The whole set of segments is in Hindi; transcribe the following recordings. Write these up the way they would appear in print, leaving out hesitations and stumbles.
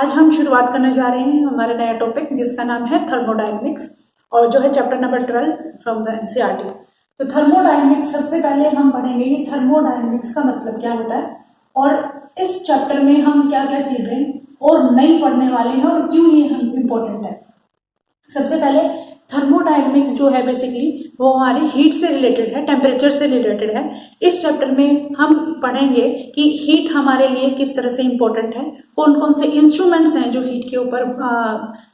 आज हम शुरुआत करने जा रहे हैं हमारे नया टॉपिक जिसका नाम है थर्मोडायनेमिक्स और जो है chapter number 12 from the NCERT. तो थर्मोडायनेमिक्स सबसे पहले हम पढ़ेंगे कि थर्मोडायनेमिक्स का मतलब क्या होता है और इस चैप्टर में हम क्या क्या चीजें और नई पढ़ने वाले हैं और क्यों ये हम इम्पोर्टेंट है। सबसे पहले थर्मोडायनेमिक्स जो है बेसिकली वो हमारी हीट से रिलेटेड है, टेम्परेचर से रिलेटेड है। इस चैप्टर में हम पढ़ेंगे कि हीट हमारे लिए किस तरह से इम्पोर्टेंट है, कौन कौन से इंस्ट्रूमेंट्स हैं जो हीट के ऊपर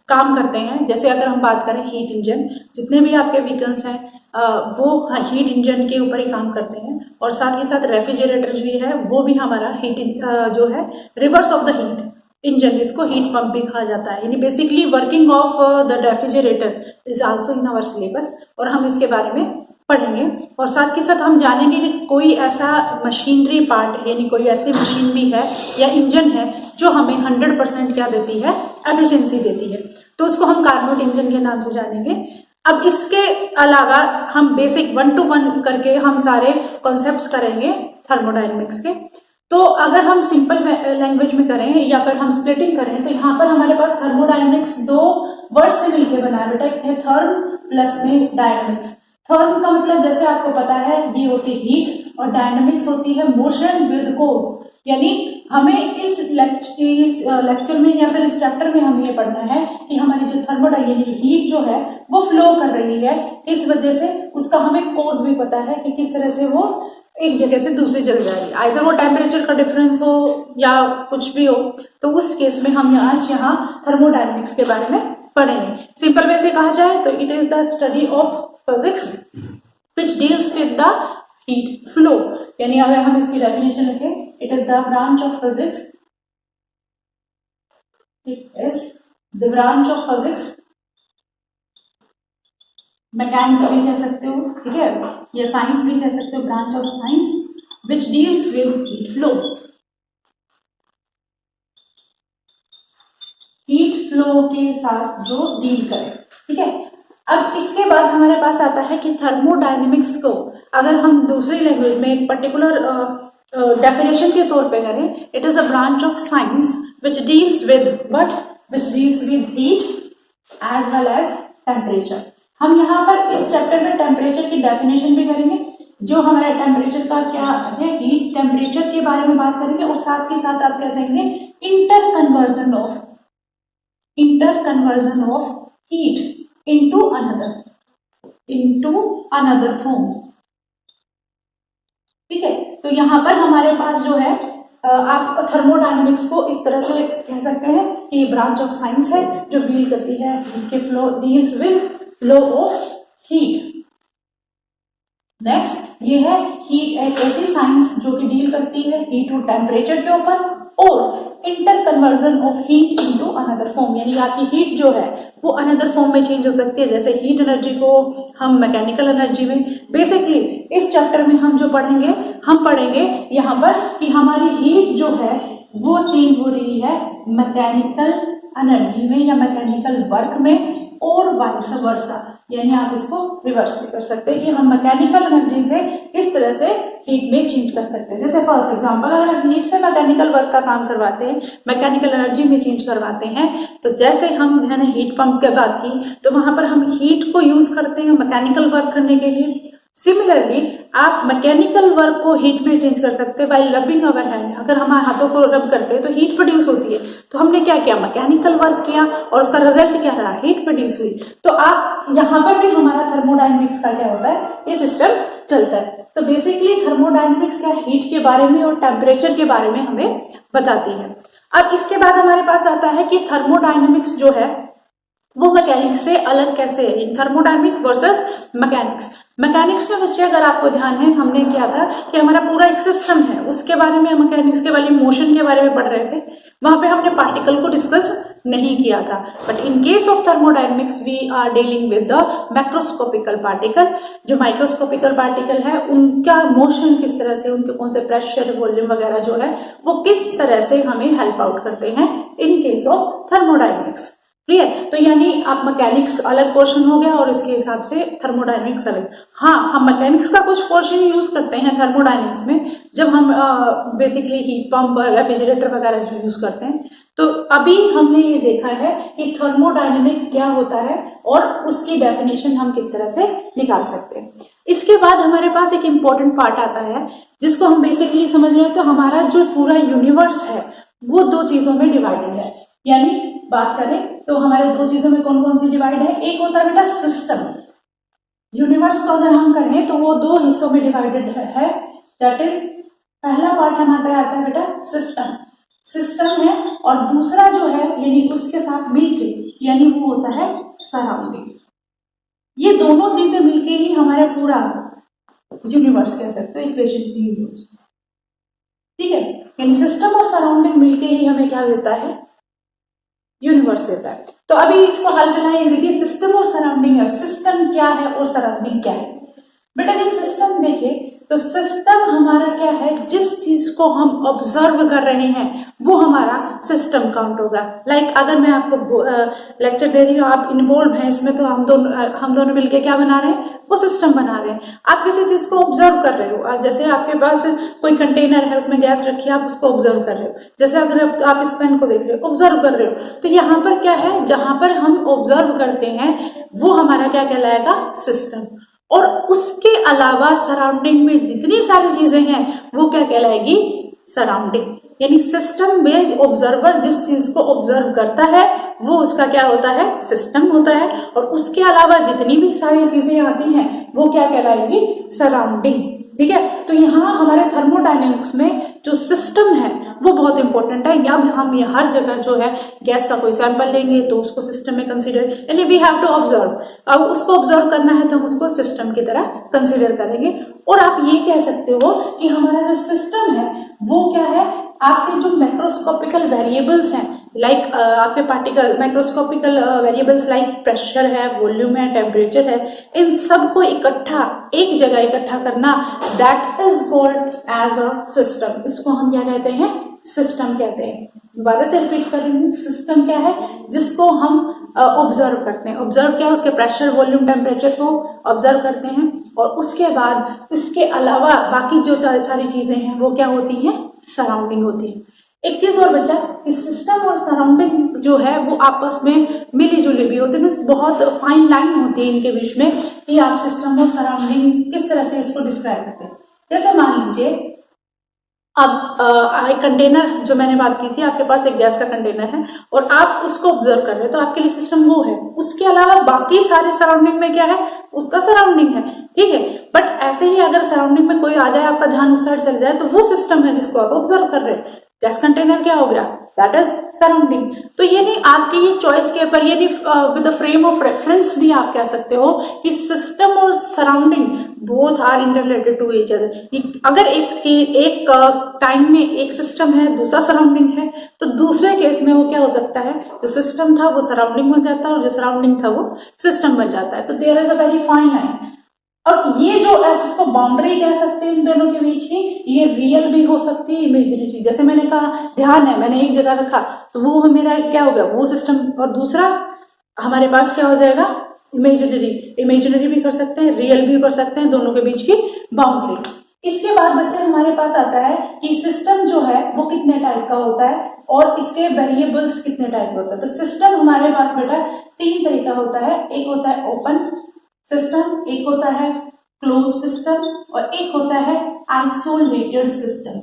काम करते हैं। जैसे अगर हम बात करें हीट इंजन, जितने भी आपके व्हीकल्स हैं वो हीट इंजन के ऊपर ही काम करते हैं। और साथ ही साथ रेफ्रिजरेटर भी है, वो भी हमारा हीट जो है reverse of the heat engine, इसको हीट पंप भी कहा जाता है। यानी basically working of the refrigerator is also in our syllabus और हम इसके बारे में पढ़ेंगे। और साथ के साथ हम जानेंगे कि कोई ऐसा मशीनरी पार्ट यानी कोई ऐसी मशीन भी है या इंजन है जो हमें 100% क्या देती है, एफिशिएंसी देती है, तो उसको हम कार्नोट इंजन के नाम से जानेंगे। अब इसके अलावा हम बेसिक 1 to 1 करके हम सारे कॉन्सेप्ट्स करेंगे थर्मोडायनेमिक्स के। तो अगर हम सिंपल लैंग्वेज में करें या फिर हम स्प्लिटिंग करें तो यहाँ पर हमारे पास थर्मोडायनेमिक्स दो वर्ड से मिलकर बना है बेटा, एक है थर्म प्लस में डायनेमिक्स। थर्म का मतलब जैसे आपको पता है ये होती है हीट और डायनेमिक्स होती है मोशन विद कोर्स। यानी हमें इस लेक्चर में या फिर इस चैप्टर में हमें ये पढ़ना है कि हमारी जो थर्मोडायनेमिक हीट जो है वो फ्लो कर रही है, इस वजह से उसका हमें कोज भी पता है कि किस तरह से वो एक जगह से दूसरी जगह जा रही है, आइदर वो टेम्परेचर का डिफरेंस हो या कुछ भी हो। तो उस केस में हम आज यहाँ थर्मोडायनेमिक्स के बारे में पढ़ेंगे। सिंपल वे से कहा जाए तो it is the study of physics which deals with the heat flow. यानी अगर हम इसकी डेफिनेशन लिखें, it is the branch of physics, it is the branch of physics, mechanics भी कह सकते हो, ठीक है, या साइंस भी कह सकते हो, branch of science which deals with heat flow, heat flow के साथ जो डील करे, ठीक है। अब इसके बाद हमारे पास आता है कि थर्मोडायनेमिक्स को अगर हम दूसरी लैंग्वेज में एक पर्टिकुलर डेफिनेशन के तौर पे करें, it is a branch of science which deals with heat as well as temperature. हम यहाँ पर इस चैप्टर में टेम्परेचर की डेफिनेशन भी करेंगे, जो हमारा टेम्परेचर का क्या है, हीट टेम्परेचर के बारे में बात करेंगे। और साथ ही साथ आप क्या कहेंगे, inter conversion of heat into another form, ठीक है। तो यहाँ पर हमारे पास जो है आप थर्मोडायनेमिक्स को इस तरह से कह सकते हैं कि ब्रांच ऑफ साइंस है जो डील करती है हीट के flow, deals with flow of heat. Next ये है हीट, एक ऐसी साइंस जो कि डील करती है हीट और टेम्परेचर के ऊपर और inter conversion of heat into another form. यानी आपकी हीट जो है वो अनदर फॉर्म में चेंज हो सकती है, जैसे हीट एनर्जी को हम मैकेनिकल एनर्जी में। बेसिकली इस चैप्टर में हम जो पढ़ेंगे, हम पढ़ेंगे यहाँ पर कि हमारी हीट जो है वो चेंज हो रही है मैकेनिकल एनर्जी में या मैकेनिकल वर्क में और वाइस वर्सा। यानी आप इसको रिवर्स भी कर सकते हैं कि हम मैकेनिकल एनर्जी से किस तरह से हीट में चेंज कर सकते हैं। जैसे फर्स्ट एग्जांपल, अगर हम हीट से मैकेनिकल वर्क का काम करवाते हैं, मैकेनिकल एनर्जी में चेंज करवाते हैं, तो जैसे हम मैंने हीट पंप की बात की तो वहां पर हम हीट को यूज करते हैं मैकेनिकल वर्क करने के लिए। सिमिलरली आप मैकेनिकल वर्क को हीट में चेंज कर सकते हैं बाय रबिंग अवर हैंड। अगर हम हाथों को रब करते हैं तो हीट प्रोड्यूस होती है, तो हमने क्या किया, मैकेनिकल वर्क किया और उसका रिजल्ट क्या रहा, हीट प्रोड्यूस हुई। तो आप यहाँ पर भी हमारा थर्मोडायनेमिक्स का क्या होता है, ये सिस्टम चलता है। तो बेसिकली थर्मोडायनेमिक्स क्या हीट के बारे में और टेम्परेचर के बारे में हमें बताती है। अब इसके बाद हमारे पास आता है कि थर्मोडायनेमिक्स जो है वो मैकेनिक्स से अलग कैसे है, थर्मोडायनेमिक वर्सेस मैकेनिक्स। मैकेनिक्स में बच्चे अगर आपको ध्यान है, हमने क्या था कि हमारा पूरा एक सिस्टम है, उसके बारे में, मैकेनिक्स के वाले मोशन के बारे में पढ़ रहे थे, वहां पे हमने पार्टिकल को डिस्कस नहीं किया था। But in case of thermodynamics we are dealing with the macroscopical particle. जो माइक्रोस्कोपिकल पार्टिकल है उनका मोशन किस तरह से, उनके कौन से प्रेशर, वॉल्यूम वगैरह जो है वो किस तरह से हमें हेल्प आउट करते हैं इन केस ऑफ थर्मोडायनेमिक्स। क्लियर। तो यानी आप मैकेनिक्स अलग पोर्शन हो गया और इसके हिसाब से थर्मोडायनेमिक्स अलग। हाँ, हम मैकेनिक्स का कुछ पोर्शन यूज करते हैं थर्मोडायनेमिक्स में, जब हम बेसिकली हीट पंप, रेफ्रिजरेटर वगैरह जो यूज करते हैं, तो अभी हमने ये देखा है कि थर्मोडायनेमिक क्या होता है और उसकी डेफिनेशन हम किस तरह से निकाल सकते हैं। इसके बाद हमारे पास एक इम्पोर्टेंट पार्ट आता है जिसको हम बेसिकली समझ रहे हैं। तो हमारा जो पूरा यूनिवर्स है वो दो चीजों में डिवाइडेड है, यानी बात करें तो हमारे दो चीजों में कौन कौन सी डिवाइड है। एक होता है बेटा सिस्टम, यूनिवर्स को अगर हम करें तो वो दो हिस्सों में डिवाइडेड है। दैट इज पहला पार्ट हमारा आता है बेटा सिस्टम, सिस्टम है, और दूसरा जो है यानी उसके साथ मिलके यानी वो होता है सराउंडिंग। ये दोनों चीजें मिलके ही हमारा पूरा यूनिवर्स कह सकते हो, इक्वेशन की यूनिवर्स, ठीक है। यानी सिस्टम और सराउंडिंग मिलके ही हमें क्या देता है, यूनिवर्स देता है। तो अभी इसको हल करना है, देखिए सिस्टम और सराउंडिंग है। सिस्टम क्या है और सराउंडिंग क्या है बेटा जी। सिस्टम देखिए तो सिस्टम हमारा क्या है, जिस चीज को हम ऑब्जर्व कर रहे हैं वो हमारा सिस्टम काउंट होगा। लाइक अगर मैं आपको लेक्चर दे रही हूँ, आप इन्वॉल्व हैं इसमें, तो हम दोनों मिलके क्या बना रहे हैं, वो सिस्टम बना रहे हैं। आप किसी चीज को ऑब्जर्व कर रहे हो, जैसे आपके पास कोई कंटेनर है उसमें गैस रखी है, आप उसको ऑब्जर्व कर रहे हो। जैसे अगर आप इस पेन को देख रहे हो, ऑब्जर्व कर रहे हो, तो यहाँ पर क्या है, जहां पर हम ऑब्जर्व करते हैं वो हमारा क्या कहलाएगा, सिस्टम। और उसके अलावा सराउंडिंग में जितनी सारी चीजें हैं वो क्या कहलाएगी, सराउंडिंग। यानी सिस्टम में ऑब्जर्वर जिस चीज को ऑब्जर्व करता है वो उसका क्या होता है, सिस्टम होता है। और उसके अलावा जितनी भी सारी चीजें आती हैं वो क्या कहलाएगी, सराउंडिंग, ठीक है। तो यहाँ हमारे थर्मोडायनेमिक्स में जो सिस्टम है वो बहुत इंपॉर्टेंट है। या हम ये हर जगह जो है गैस का कोई सैंपल लेंगे तो उसको सिस्टम में कंसीडर, यानी वी हैव टू ऑब्जर्व। अब उसको ऑब्जर्व करना है तो हम उसको सिस्टम की तरह कंसीडर करेंगे। और आप ये कह सकते हो कि हमारा जो सिस्टम है वो क्या है, आपके जो मैक्रोस्कोपिकल वेरिएबल्स हैं, लाइक आपके particle microscopical variables like pressure है, वॉल्यूम है, टेम्परेचर है, इन सब को इकट्ठा एक जगह इकट्ठा करना, that is called as a system. इसको हम क्या कहते हैं, सिस्टम कहते हैं। दोबारा से रिपीट कर रही हूँ, सिस्टम क्या है, जिसको हम ऑब्जर्व करते हैं। ऑब्जर्व क्या है, उसके प्रेशर, वॉल्यूम, टेम्परेचर को ऑब्जर्व करते हैं, और उसके बाद उसके अलावा बाकी जो सारी चीजें हैं वो क्या होती हैं, सराउंडिंग होती है। एक चीज और बच्चा, इस सिस्टम और सराउंडिंग जो है वो आपस में मिली जुली भी होती है, बहुत फाइन लाइन होती है इनके बीच में कि आप सिस्टम और सराउंडिंग किस तरह से इसको डिस्क्राइब करते हैं। जैसे मान लीजिए अब एक कंटेनर जो मैंने बात की थी, आपके पास एक गैस का कंटेनर है और आप उसको ऑब्जर्व कर रहे हैं, तो आपके लिए सिस्टम वो है। उसके अलावा बाकी सारे सराउंडिंग में क्या है, उसका सराउंडिंग है, ठीक है। बट ऐसे ही अगर सराउंडिंग में कोई आ जाए, आपका ध्यान उस साइड चल जाए, तो वो सिस्टम है जिसको आप ऑब्जर्व कर रहे हैं। गैस कंटेनर क्या हो गया, दैट इज सराउंडिंग। तो ये नहीं, आपकी ये चॉइस के ऊपर, यानी with the frame of reference भी आप कह सकते हो कि सिस्टम और surrounding both are interrelated to each other. अगर एक चीज एक टाइम में एक सिस्टम है, दूसरा सराउंडिंग है, तो दूसरे केस में वो क्या हो सकता है, जो सिस्टम था वो सराउंडिंग बन जाता है और जो सराउंडिंग था वो सिस्टम बन जाता है। तो there is a very fine line. और ये जो इसको बाउंड्री कह सकते हैं इन दोनों के बीच की, ये रियल भी हो सकती है, इमेजिनरी। जैसे मैंने कहा ध्यान है, मैंने एक जगह रखा तो वो मेरा क्या हो गया, वो सिस्टम, और दूसरा हमारे पास क्या हो जाएगा, इमेजिनरी। इमेजिनरी भी कर सकते हैं, रियल भी कर सकते हैं, दोनों के बीच की बाउंड्री। इसके बाद बच्चे हमारे पास आता है कि सिस्टम जो है वो कितने टाइप का होता है और इसके वेरिएबल्स कितने टाइप का होता है। तो सिस्टम हमारे पास बेटा तीन तरीका होता है। एक होता है ओपन सिस्टम, एक होता है क्लोज सिस्टम, और एक होता है आइसोलेटेड सिस्टम।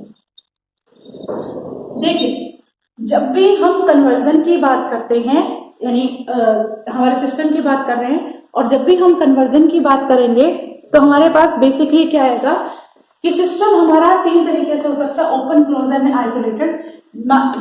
देखिए, जब भी हम कन्वर्जन की बात करते हैं, यानी हमारे सिस्टम की बात कर रहे हैं, और जब भी हम कन्वर्जन की बात करेंगे तो हमारे पास बेसिकली क्या आएगा कि सिस्टम हमारा तीन तरीके से हो सकता है, ओपन, क्लोज एंड आइसोलेटेड।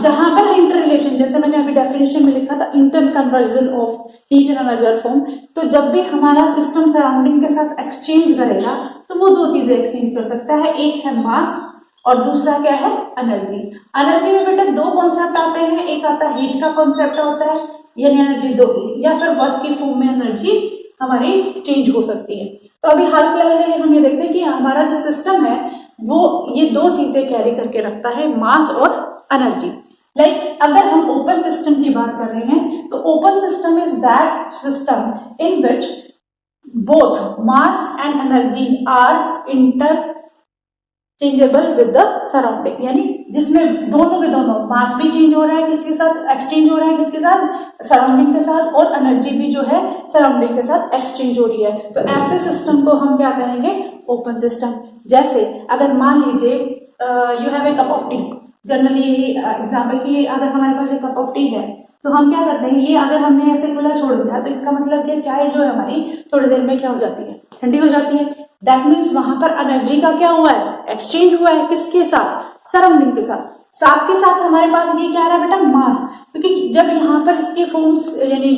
जहां पर इंटर रिलेशन, जैसे मैंने अभी डेफिनेशन में लिखा था, inter conversion of heat in another form. तो जब भी हमारा सिस्टम सराउंडिंग के साथ एक्सचेंज करेगा तो वो दो चीजें एक्सचेंज कर सकता है, एक है मास और दूसरा क्या है, एनर्जी। एनर्जी में बेटा दो कॉन्सेप्ट आते हैं, एक आता है हीट का कॉन्सेप्ट होता है, यानी एनर्जी दो, या फिर वर्क की फॉर्म में एनर्जी हमारी चेंज हो सकती है। तो अभी हाल फिलहाल में हम ये देखते हैं कि हमारा जो सिस्टम है वो ये दो चीजें कैरी करके रखता है, मास और एनर्जी। लाइक अगर हम ओपन सिस्टम की बात कर रहे हैं तो open system is that system in which both mass and energy are changeable with the surrounding, यानी जिसमें दोनों के दोनों मास भी चेंज हो रहा है, किसके साथ एक्सचेंज हो रहा है, किसके साथ, सराउंडिंग के साथ, और एनर्जी भी जो है सराउंडिंग के साथ एक्सचेंज हो रही है। तो ऐसे सिस्टम को हम क्या कहेंगे, ओपन सिस्टम। जैसे अगर मान लीजिए you have a cup of T, generally example की अगर हमारे पास एक कप ऑफ टी है तो हम क्या करते हैं, ये अगर हमने ऐसे खुला छोड़ दिया तो इसका मतलब कि चाय जो है हमारी थोड़ी देर में क्या हो जाती है, ठंडी हो जाती है। दैट मीन्स वहां पर एनर्जी का क्या हुआ है, एक्सचेंज हुआ है, किसके साथ, सराउंडिंग के साथ। साथ के साथ हमारे पास ये क्या आ रहा है बेटा, मास, क्योंकि जब यहाँ पर इसकी फॉर्म्स यानी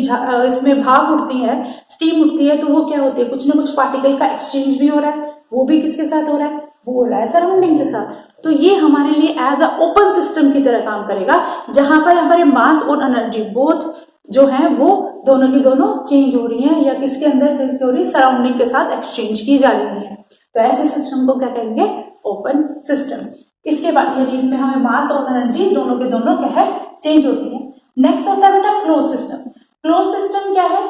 इसमें भाप उठती है, स्टीम उठती है, तो वो क्या होती है, कुछ ना कुछ पार्टिकल का एक्सचेंज भी हो रहा है, वो भी किसके साथ हो रहा है, वो हो रहा है सराउंडिंग के साथ। तो ये हमारे लिए एज अ ओपन सिस्टम की तरह काम करेगा, जहां पर हमारे मास और एनर्जी बोथ जो है वो दोनों की दोनों चेंज हो रही है, या किसके अंदर हो रही है, सराउंडिंग के साथ एक्सचेंज की जा रही है। तो ऐसे सिस्टम को क्या कहेंगे, ओपन सिस्टम। इसके बाद यानी इसमें हमें मास और एनर्जी दोनों के दोनों क्या है, चेंज होती है। नेक्स्ट होता है बेटा क्लोज सिस्टम। क्लोज सिस्टम क्या है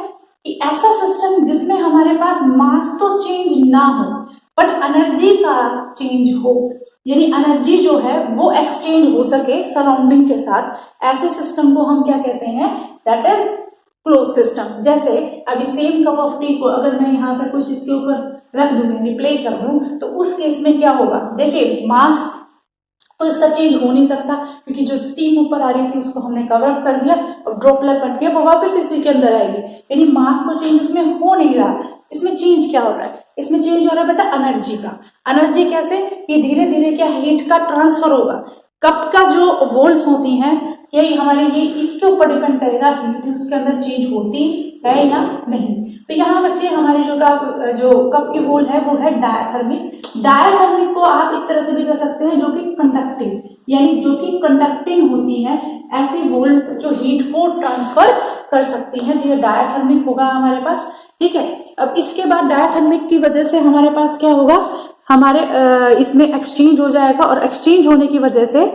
कि ऐसा सिस्टम जिसमें हमारे पास मास तो चेंज ना हो बट एनर्जी का चेंज हो, यानी एनर्जी जो है वो एक्सचेंज हो सके सराउंडिंग के साथ। ऐसे सिस्टम को हम क्या कहते हैं, दैट इज क्लोज सिस्टम। जैसे अभी सेम कप ऑफ टी को अगर मैं यहाँ पर कुछ इसके ऊपर रख दूं, रिप्लेस कर दूं, तो उस केस में क्या होगा, देखिए मास तो इसका चेंज हो नहीं सकता, क्योंकि जो स्टीम ऊपर आ रही थी उसको हमने कवर अप कर दिया और ड्रॉपलेट बन के वो वापस इसी के अंदर आएगी, यानी मास तो चेंज उसमें हो नहीं रहा। इसमें चेंज क्या हो रहा है, इसमें चेंज हो रहा है बेटा एनर्जी का। एनर्जी कैसे, कि धीरे धीरे क्या हीट का ट्रांसफर होगा। कप का जो वॉल्स होती हैं, यही हमारे ये इसके ऊपर डिपेंड करेगा हीट उसके अंदर चेंज होती है या नहीं। तो यहाँ बच्चे हमारे जो कप की वॉल है वो है डायाथर्मिक। डायाथर्मिक को आप इस तरह से भी कर सकते हैं जो कि कंडक्टिंग, यानी जो कि कंडक्टिंग होती है, ऐसी वॉल जो हीट को ट्रांसफर कर सकती है, तो ये डायाथर्मिक होगा हमारे पास। ठीक है, अब इसके बाद डायाथर्मिक की वजह से हमारे पास क्या होगा, हमारे इसमें एक्सचेंज हो जाएगा, और एक्सचेंज होने की वजह से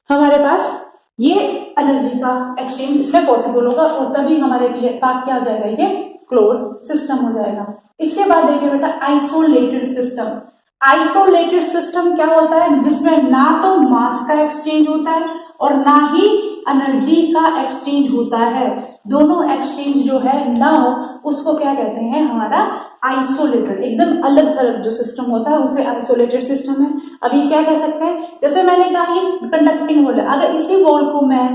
हमारे पास ये एनर्जी का एक्सचेंज इसमें पॉसिबल होगा, और तभी हमारे लिए पास क्या हो जाएगा, ये क्लोज सिस्टम हो जाएगा। इसके बाद देखिए बेटा आइसोलेटेड सिस्टम। आइसोलेटेड सिस्टम क्या होता है, जिसमें ना तो मास का एक्सचेंज होता है और ना ही एनर्जी का एक्सचेंज होता है, दोनों एक्सचेंज जो है ना हो, उसको क्या कहते हैं, हमारा आइसोलेटेड, एकदम अलग थलग जो सिस्टम होता है उसे आइसोलेटेड सिस्टम है। अभी क्या कह सकते हैं, जैसे मैंने कहा ये कंडक्टिंग वॉल है, अगर इसी वॉल को मैं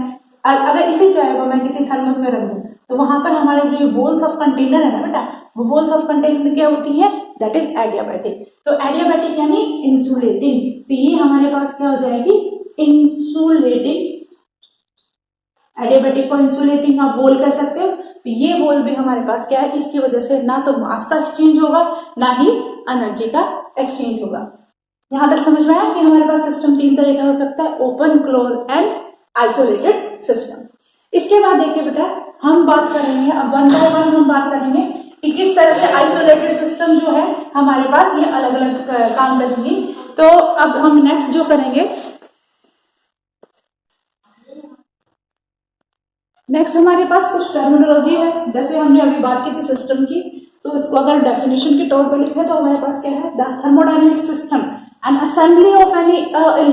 अगर इसी चाय को मैं किसी थर्मस में रख दूं, तो वहां पर हमारे जो वॉल्स ऑफ कंटेनर है ना बेटा, वो वॉल्स ऑफ कंटेनर क्या होती है, दैट इज एडियाबैटिक। तो एडियाबैटिक यानी इंसुलेटिंग, तो ये हमारे पास क्या हो जाएगी, इंसुलेटिंग। एडियाबैटिक को इंसुलेटिंग आप वॉल कह सकते हो। तो ये वॉल भी हमारे पास क्या है, इसकी वजह से ना तो मास का एक्सचेंज होगा ना ही एनर्जी का एक्सचेंज होगा। यहां तक समझ में आया कि हमारे पास सिस्टम तीन तरह का हो सकता है, open, close and isolated system. इसके बाद देखिए बेटा हम बात करेंगे, अब वन बाय वन हम बात करेंगे कि किस तरह से आइसोलेटेड सिस्टम जो है हमारे पास ये अलग अलग काम करेंगी। तो अब हम नेक्स्ट जो करेंगे, नेक्स्ट हमारे पास कुछ टर्मिनोलॉजी है। जैसे हमने अभी बात की थी सिस्टम की, तो इसको अगर डेफिनेशन के तौर पर लिखे तो हमारे पास क्या है, the thermodynamic system N assembly of any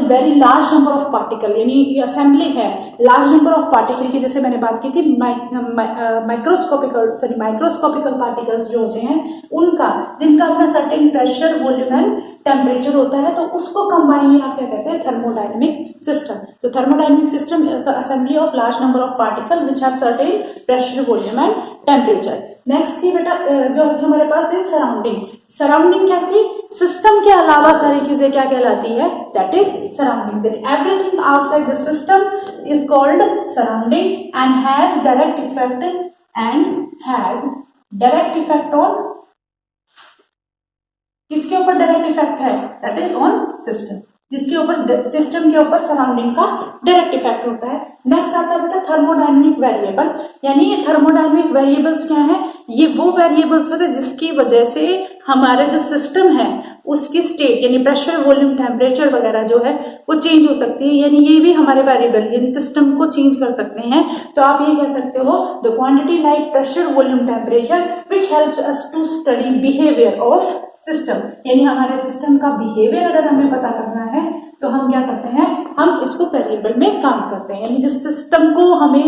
very large number of particle, यानी ये असेंबली है लार्ज नंबर ऑफ पार्टिकल की। जैसे मैंने बात की थी माइक्रोस्कोपिकल पार्टिकल्स जो होते हैं उनका, जिनका अपना certain pressure, volume and temperature होता है, तो उसको कंबाइनली आप क्या कहते हैं, थर्मोडायनेमिक सिस्टम। तो thermodynamic system is the assembly of large number of particle which have certain pressure, volume and temperature. Next थी बेटा जो हमारे पास थी सराउंडिंग। सराउंडिंग क्या थी, सिस्टम के अलावा सारी चीजें क्या कहलाती है, that is surrounding. Everything outside the system is called surrounding and has direct effect on, किसके ऊपर डायरेक्ट इफेक्ट है, दैट इज ऑन सिस्टम, जिसके ऊपर सिस्टम के ऊपर सराउंडिंग का डायरेक्ट इफेक्ट होता है। नेक्स्ट आता है बेटा थर्मोडायनेमिक वेरिएबल, यानी ये थर्मोडायनेमिक वेरिएबल्स क्या है, ये वो वेरिएबल्स होते हैं जिसकी वजह से हमारे जो सिस्टम है उसकी स्टेट, यानी प्रेशर, वॉल्यूम, टेम्परेचर वगैरह जो है वो चेंज हो सकती है, यानी ये भी हमारे वेरिएबल यानी सिस्टम को चेंज कर सकते हैं। तो आप ये कह सकते हो the quantity like pressure, volume, temperature which helps us to study behaviour of system, यानी हमारे सिस्टम का बिहेवियर अगर हमें पता करना है तो हम क्या करते हैं, हम इसको वेरिएबल में काउंट करते हैं, यानी जो सिस्टम को हमें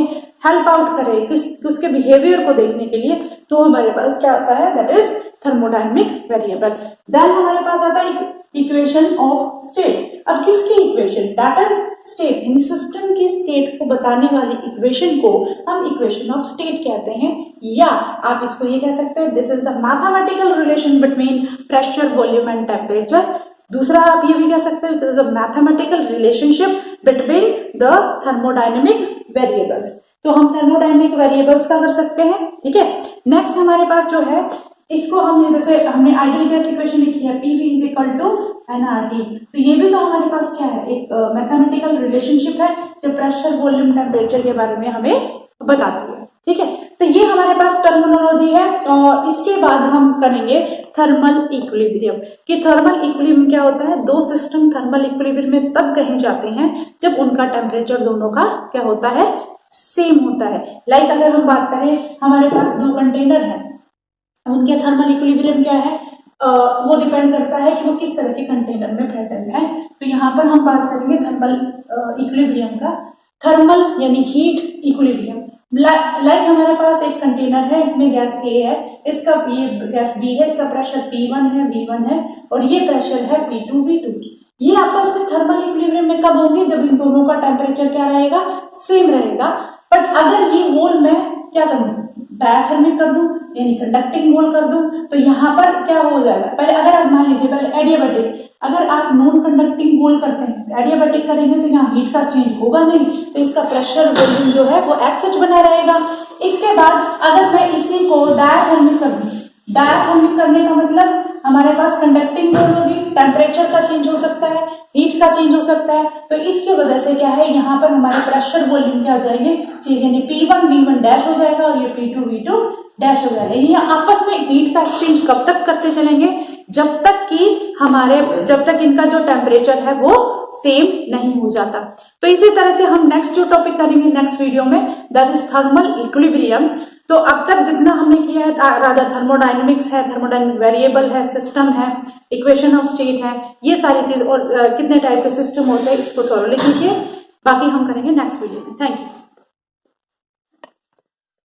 हेल्प आउट करे उसके बिहेवियर को देखने के लिए, तो हमारे पास क्या आता है, that is thermodynamic variable. Then हमारे पास आता है इक्वेशन ऑफ स्टेट। अब किसकी इक्वेशन, दैट इज स्टेट, यानी सिस्टम की स्टेट को बताने वाली इक्वेशन को हम इक्वेशन ऑफ स्टेट कहते हैं, या आप इसको ये कह सकते हो, this is the mathematical relation between pressure, volume and temperature. दूसरा आप ये भी कह सकते हो, this is a mathematical relationship between the thermodynamic variables. तो हम थर्मोडायनेमिक वेरिएबल्स का कर सकते हैं, ठीक है। नेक्स्ट हमारे पास जो है, इसको हमने जैसे हमने आइडियल गैस इक्वेशन लिखी है, PV is equal to nRT, तो ये भी तो हमारे पास क्या है, एक मैथमेटिकल रिलेशनशिप है जो प्रेशर, वॉल्यूम, टेम्परेचर के बारे में हमें बताती है, ठीक है। तो ये हमारे पास टर्मिनोलॉजी है, और इसके बाद हम करेंगे थर्मल इक्विलिब्रियम। कि थर्मल इक्विलिब्रियम क्या होता है, दो सिस्टम थर्मल इक्विलिब्रियम में तब कहे जाते हैं जब उनका टेम्परेचर दोनों का क्या होता है, सेम होता है। लाइक अगर हम बात करें, हमारे पास दो कंटेनर हैं, उनके थर्मल इक्विलिब्रियम क्या है, वो डिपेंड करता है कि वो किस तरह के कंटेनर में प्रेजेंट है। तो यहाँ पर हम बात करेंगे थर्मल इक्विलिब्रियम का। थर्मल यानी हीट इक्विलिब्रियम, लाइक हमारे पास एक कंटेनर है, इसमें गैस A है, इसका ये गैस B है, इसका प्रेशर P1 है, V1 है, और ये प्रेशर है P2, V2। ये आपस में थर्मल इक्विलिब्रियम में कब होंगे, जब इन दोनों का टेम्परेचर क्या रहेगा, सेम रहेगा। बट अगर ये वोल में क्या करूँ, डायथर्मिक कर दूं, यानी कंडक्टिंग वोल कर दूं, तो यहाँ पर क्या हो जाएगा, पहले अगर आप मान लीजिए पहले एडियाबैटिक, अगर आप नॉन कंडक्टिंग वोल करते हैं तो एडियाबैटिक करेंगे तो यहाँ हीट का चेंज होगा नहीं, तो इसका प्रेशर वॉल्यूम जो है वो एच बना रहेगा। इसके बाद अगर मैं इसी को डायथर्मिक कर दूं, डायथर्मिक करने का मतलब हमारे पास कंडक्टिंग वोल होगी, टेम्परेचर का चेंज हो सकता है, हीट का चेंज हो सकता है, तो इसके वजह से क्या है, यहाँ पर हमारे प्रेशर वॉल्यूम क्या हो जाएंगे चेंज, यानी P1 V1 डैश हो जाएगा और ये P2 V2 डैश हो जाएगा। ये आपस में हीट का एक्सचेंज कब तक करते चलेंगे, जब तक इनका जो टेम्परेचर है वो सेम नहीं हो जाता। तो इसी तरह से हम नेक्स्ट जो टॉपिक करेंगे नेक्स्ट वीडियो में, दैट इज थर्मल इक्विलिब्रियम। तो अब तक जितना हमने किया है, रादर थर्मोडायनेमिक्स है, थर्मोडायनेमिक वेरिएबल है, सिस्टम है, इक्वेशन ऑफ स्टेट है, ये सारी चीज, और कितने टाइप के सिस्टम होते हैं, इसको थोड़ा लिख लीजिए, बाकी हम करेंगे नेक्स्ट वीडियो में। Thank you.